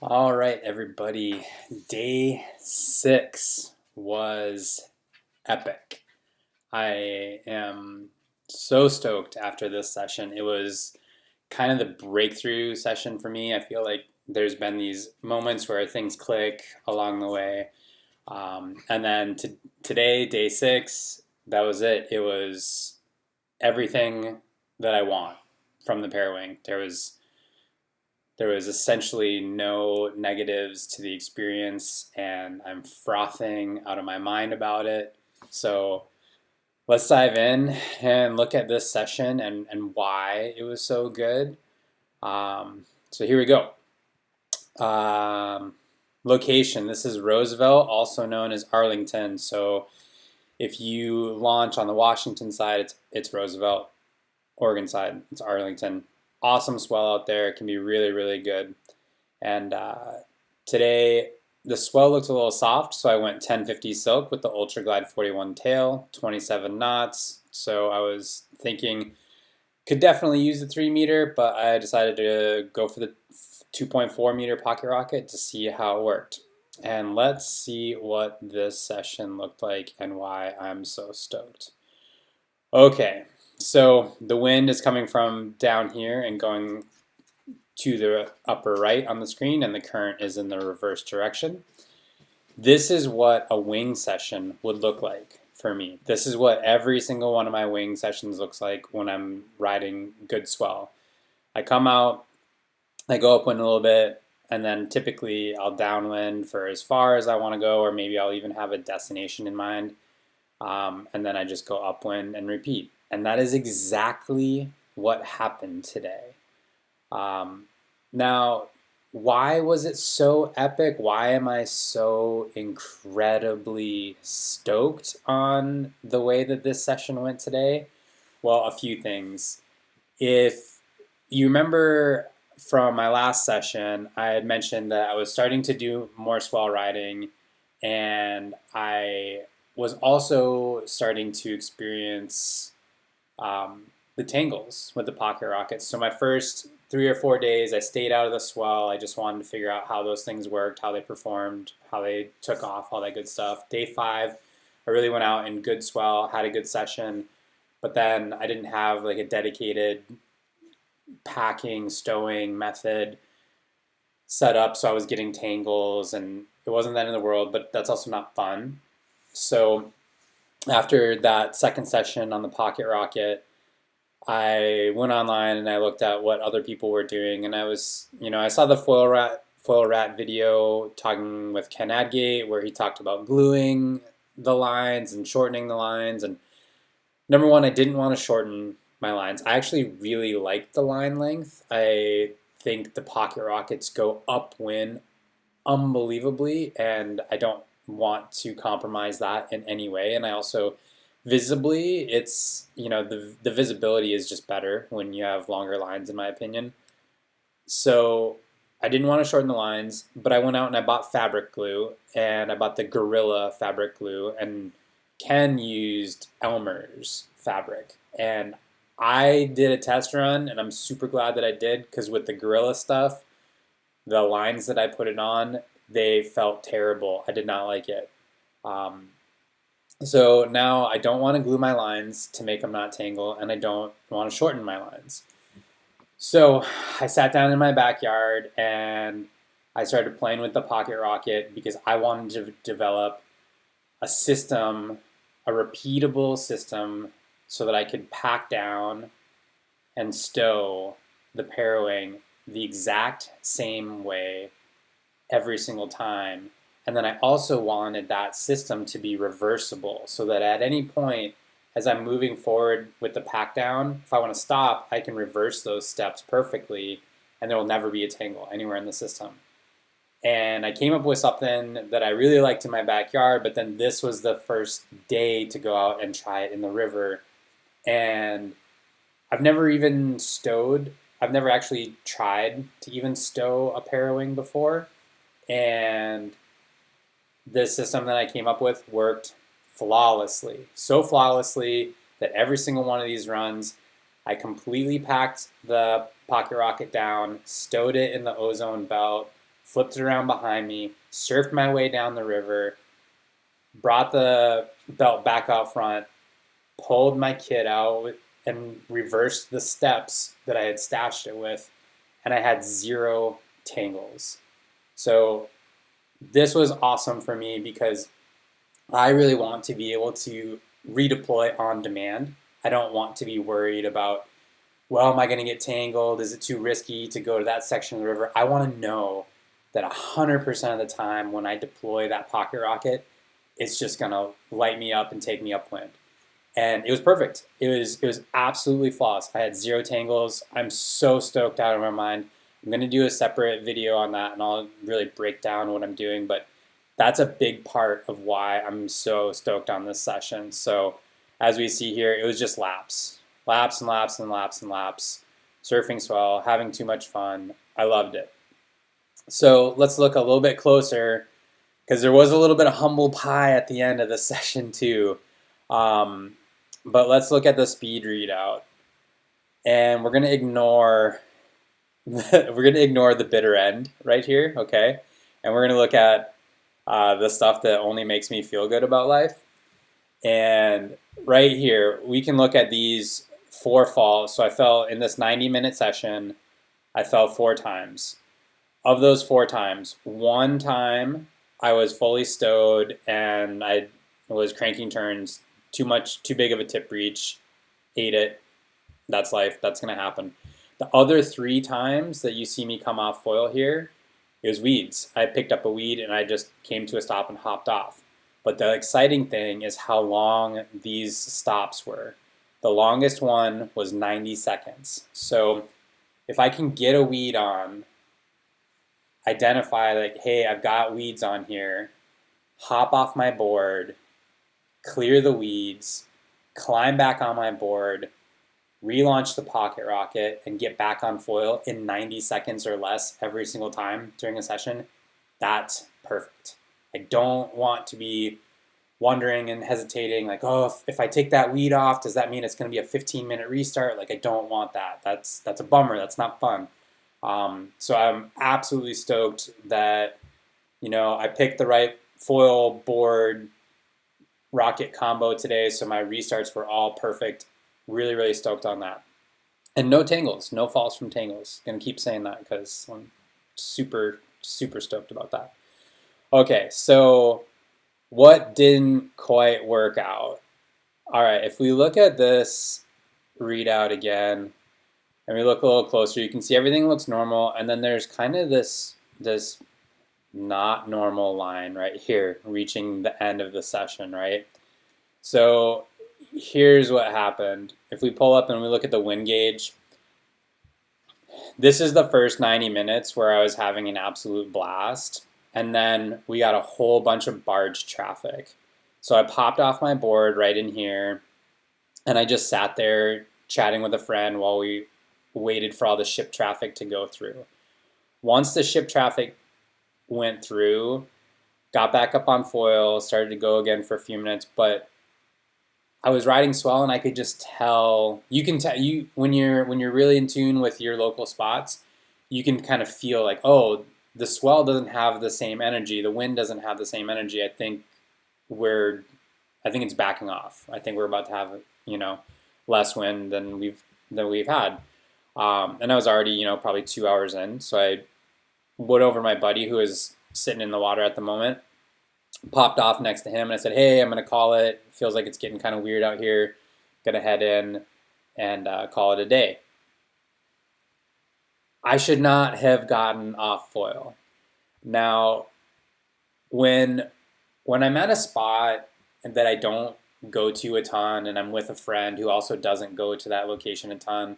All right, everybody. Day 6 was epic. I am so stoked after this session. It was kind of the breakthrough session for me. I feel like there's been these moments where things click along the way. And then today, day 6, that was it. It was everything that I want from the parawing. There was essentially no negatives to the experience, and I'm frothing out of my mind about it. So let's dive in and look at this session and why it was so good. So here we go. Location, this is Roosevelt, also known as Arlington. So if you launch on the Washington side, it's Roosevelt. Oregon side, it's Arlington. Awesome swell out there. It can be really, really good. And today, the swell looked a little soft, so I went 1050 silk with the Ultra Glide 41 tail, 27 knots. So I was thinking, could definitely use the 3 meter, but I decided to go for the 2.4 meter pocket rocket to see how it worked. And let's see what this session looked like and why I'm so stoked. Okay, so the wind is coming from down here and going to the upper right on the screen, and the current is in the reverse direction. This is what a wing session would look like for me. This is what every single one of my wing sessions looks like when I'm riding good swell. I come out, I go upwind a little bit, and then typically I'll downwind for as far as I want to go, or maybe I'll even have a destination in mind. And then I just go upwind and repeat. And that is exactly what happened today. Now, why was it so epic? Why am I so incredibly stoked on the way that this session went today? Well, a few things. If you remember from my last session, I had mentioned that I was starting to do more swell riding, and I was also starting to experience the tangles with the pocket rockets. So my first 3 or 4 days, I stayed out of the swell. I just wanted to figure out how those things worked, how they performed, how they took off, all that good stuff. Day 5, I really went out in good swell, had a good session, but then I didn't have like a dedicated packing, stowing method set up, so I was getting tangles, and it wasn't the end of the world, but that's also not fun. So after that second session on the pocket rocket, I went online and I looked at what other people were doing, and I saw the foil rat video talking with Ken Adgate, where he talked about gluing the lines and shortening the lines. And number one, I didn't want to shorten my lines. I actually really like the line length. I think the pocket rockets go upwind unbelievably, and I don't want to compromise that in any way. And I also visibly, it's the visibility is just better when you have longer lines, in my opinion. So I didn't want to shorten the lines, but I went out and I bought fabric glue, and I bought the Gorilla fabric glue, and Ken used Elmer's fabric. And I did a test run, and I'm super glad that I did, because with the Gorilla stuff, the lines that I put it on, they felt terrible. I did not like it. So now I don't want to glue my lines to make them not tangle, and I don't want to shorten my lines. So I sat down in my backyard and I started playing with the pocket rocket, because I wanted to develop a system, a repeatable system, so that I could pack down and stow the parawing the exact same way every single time. And then I also wanted that system to be reversible, so that at any point as I'm moving forward with the pack down, if I want to stop, I can reverse those steps perfectly, and there will never be a tangle anywhere in the system. And I came up with something that I really liked in my backyard, but then this was the first day to go out and try it in the river. And I've never even stowed. I've never actually tried to even stow a parawing before. And the system that I came up with worked flawlessly. So flawlessly that every single one of these runs, I completely packed the pocket rocket down, stowed it in the ozone belt, flipped it around behind me, surfed my way down the river, brought the belt back out front, pulled my kit out, and reversed the steps that I had stashed it with, and I had 0 tangles. So this was awesome for me because I really want to be able to redeploy on demand. I don't want to be worried about, well, am I going to get tangled? Is it too risky to go to that section of the river? I want to know that 100% of the time when I deploy that pocket rocket, it's just going to light me up and take me upwind. And it was perfect. It was absolutely flawless. I had 0 tangles. I'm so stoked out of my mind. I'm going to do a separate video on that, and I'll really break down what I'm doing. But that's a big part of why I'm so stoked on this session. So as we see here, it was just laps. Laps and laps and laps and laps. Surfing swell, having too much fun. I loved it. So let's look a little bit closer, because there was a little bit of humble pie at the end of the session too. But let's look at the speed readout, and we're gonna ignore the bitter end right here, okay? And we're gonna look at the stuff that only makes me feel good about life. And right here, we can look at these 4 falls. So I fell in this 90-minute session. I fell 4 times. Of those 4 times, 1 time I was fully stowed and I was cranking turns. Too big of a tip reach, ate it. That's life, that's gonna happen. The other 3 times that you see me come off foil here, it was weeds. I picked up a weed and I just came to a stop and hopped off. But the exciting thing is how long these stops were. The longest one was 90 seconds. So if I can get a weed on, identify like, hey, I've got weeds on here, hop off my board, clear the weeds, climb back on my board, relaunch the pocket rocket, and get back on foil in 90 seconds or less every single time during a session, that's perfect. I don't want to be wondering and hesitating like, oh, if I take that weed off, does that mean it's going to be a 15-minute restart? Like, I don't want that. That's a bummer. That's not fun. So I'm absolutely stoked that, I picked the right foil board rocket combo today, so my restarts were all perfect. Really, really stoked on that. And no tangles, no falls from tangles. Gonna keep saying that because I'm super, super stoked about that. Okay, so what didn't quite work out? All right, if we look at this readout again, and we look a little closer, you can see everything looks normal, and then there's kind of this not normal line right here, reaching the end of the session, right? So here's what happened. If we pull up and we look at the wind gauge, this is the first 90 minutes where I was having an absolute blast, and then we got a whole bunch of barge traffic. So I popped off my board right in here, and I just sat there chatting with a friend while we waited for all the ship traffic to go through. Once the ship traffic went through, got back up on foil, started to go again for a few minutes, but I was riding swell and I could just tell. You can tell when you're really in tune with your local spots, you can kind of feel like, oh, the swell doesn't have the same energy, the wind doesn't have the same energy. I think it's backing off. I think we're about to have less wind than we've had. And I was already probably 2 hours in, so I went over my buddy who was sitting in the water at the moment, popped off next to him, and I said, hey, I'm going to call it. Feels like it's getting kind of weird out here. Going to head in and call it a day. I should not have gotten off foil. Now, when I'm at a spot that I don't go to a ton and I'm with a friend who also doesn't go to that location a ton,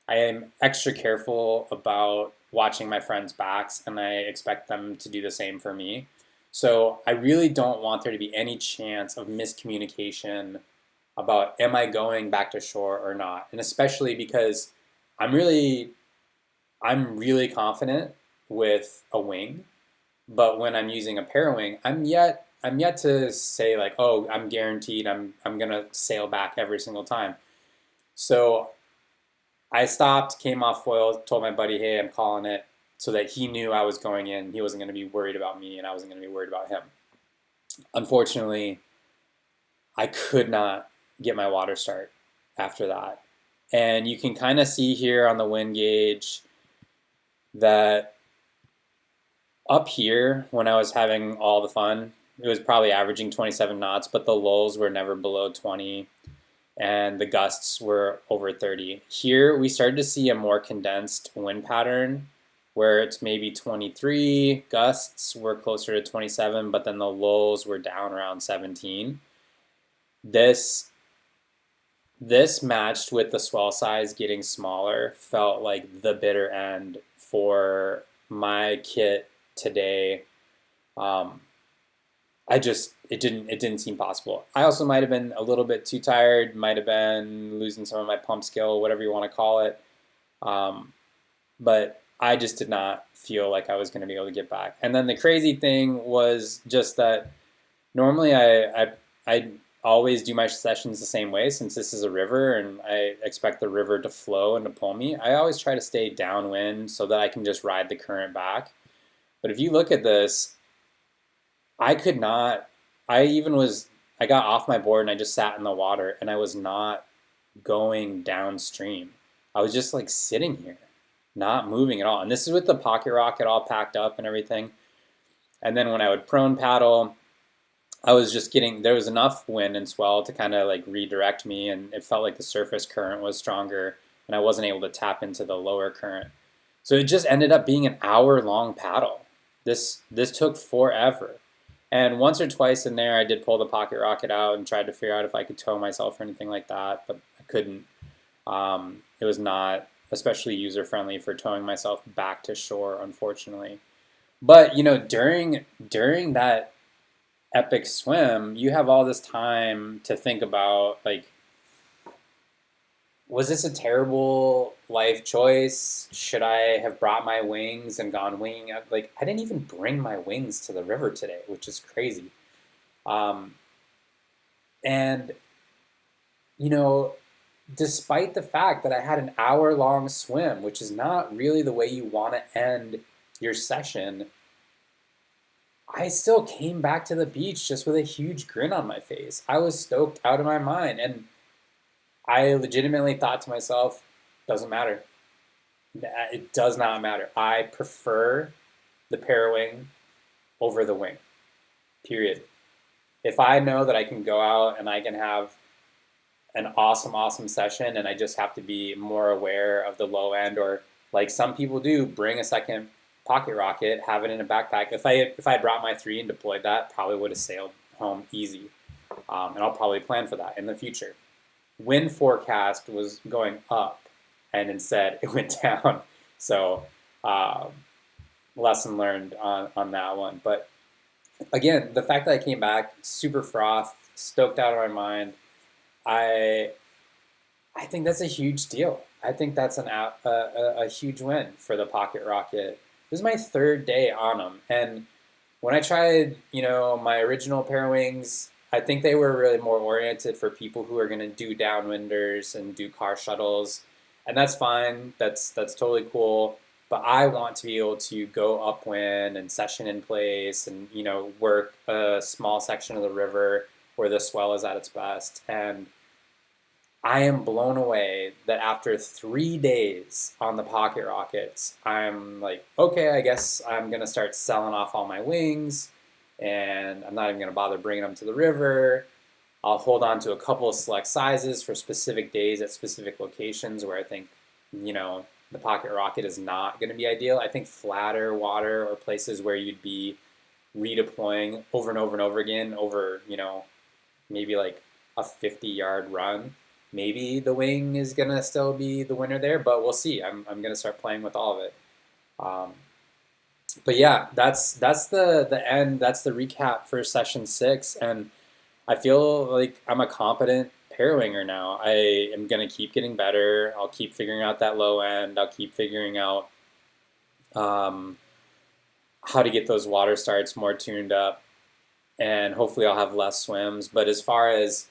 I am extra careful about watching my friends' backs, and I expect them to do the same for me. So I really don't want there to be any chance of miscommunication about am I going back to shore or not, and especially because I'm really confident with a wing, but when I'm using a parawing, I'm yet to say like, oh, I'm guaranteed I'm gonna sail back every single time. So I stopped, came off foil, told my buddy, hey, I'm calling it. so that he knew I was going in. He wasn't going to be worried about me, and I wasn't going to be worried about him. Unfortunately, I could not get my water start after that. And you can kind of see here on the wind gauge that up here, when I was having all the fun, it was probably averaging 27 knots, but the lulls were never below 20, and the gusts were over 30. Here, we started to see a more condensed wind pattern where it's maybe 23, gusts were closer to 27, but then the lulls were down around 17. This matched with the swell size getting smaller felt like the bitter end for my kit today. It didn't seem possible. I also might have been a little bit too tired, might have been losing some of my pump skill, whatever you want to call it. But I just did not feel like I was going to be able to get back. And then the crazy thing was just that normally I always do my sessions the same way, since this is a river and I expect the river to flow and to pull me. I always try to stay downwind so that I can just ride the current back. But if you look at this, I could not. I got off my board and I just sat in the water, and I was not going downstream. I was just like sitting here, not moving at all. And this is with the pocket rocket all packed up and everything. And then when I would prone paddle, I was just there was enough wind and swell to kind of like redirect me, and it felt like the surface current was stronger and I wasn't able to tap into the lower current. So it just ended up being an hour-long paddle. This took forever. And once or twice in there, I did pull the pocket rocket out and tried to figure out if I could tow myself or anything like that, but I couldn't. It was not especially user-friendly for towing myself back to shore, unfortunately. But, during that epic swim, you have all this time to think about, like, was this a terrible life choice? Should I have brought my wings and gone winging up? Like, I didn't even bring my wings to the river today, which is crazy. And, despite the fact that I had an hour-long swim, which is not really the way you want to end your session, I still came back to the beach just with a huge grin on my face. I was stoked out of my mind, and I legitimately thought to myself, doesn't matter. It does not matter. I prefer the parawing over the wing, period. If I know that I can go out and I can have an awesome session, and I just have to be more aware of the low end, or like some people do, bring a second pocket rocket, have it in a backpack. If I had brought my 3 and deployed that, probably would have sailed home easy. And I'll probably plan for that in the future. Wind forecast was going up, and instead it went down. So lesson learned on that one. But again, the fact that I came back super frothed, stoked out of my mind, I think that's a huge deal. I think that's a huge win for the pocket rocket. This is my 3rd day on them, and when I tried, my original parawings, I think they were really more oriented for people who are going to do downwinders and do car shuttles, and that's fine. That's totally cool. But I want to be able to go upwind and session in place, and work a small section of the river where the swell is at its best. And I am blown away that after 3 days on the pocket rockets, I'm like, okay, I guess I'm going to start selling off all my wings, and I'm not even going to bother bringing them to the river. I'll hold on to a couple of select sizes for specific days at specific locations where I think, the pocket rocket is not going to be ideal. I think flatter water, or places where you'd be redeploying over and over and over again over, maybe like a 50-yard run, maybe the wing is going to still be the winner there, but we'll see. I'm going to start playing with all of it. But yeah, that's the end. That's the recap for session 6, and I feel like I'm a competent parawinger now. I am going to keep getting better. I'll keep figuring out that low end. I'll keep figuring out how to get those water starts more tuned up, and hopefully I'll have less swims. But as far as,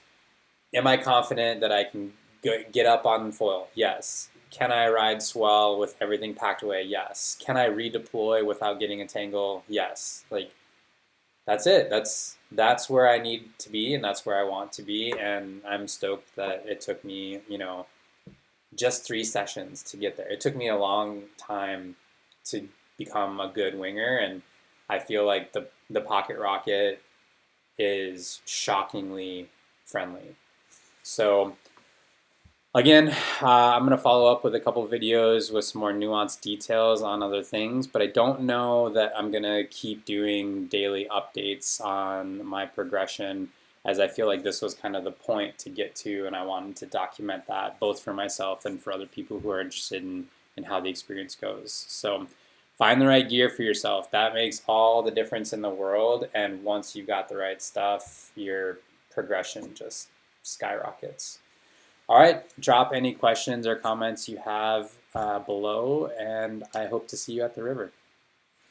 am I confident that I can get up on foil? Yes. Can I ride swell with everything packed away? Yes. Can I redeploy without getting a tangle? Yes. Like, that's it. That's where I need to be, and that's where I want to be. And I'm stoked that it took me, just 3 sessions to get there. It took me a long time to become a good winger, and I feel like the pocket rocket is shockingly friendly. So again, I'm going to follow up with a couple videos with some more nuanced details on other things, but I don't know that I'm going to keep doing daily updates on my progression, as I feel like this was kind of the point to get to, and I wanted to document that both for myself and for other people who are interested in how the experience goes. So find the right gear for yourself. That makes all the difference in the world, and once you got the right stuff, your progression just skyrockets. All right, drop any questions or comments you have below, and I hope to see you at the river.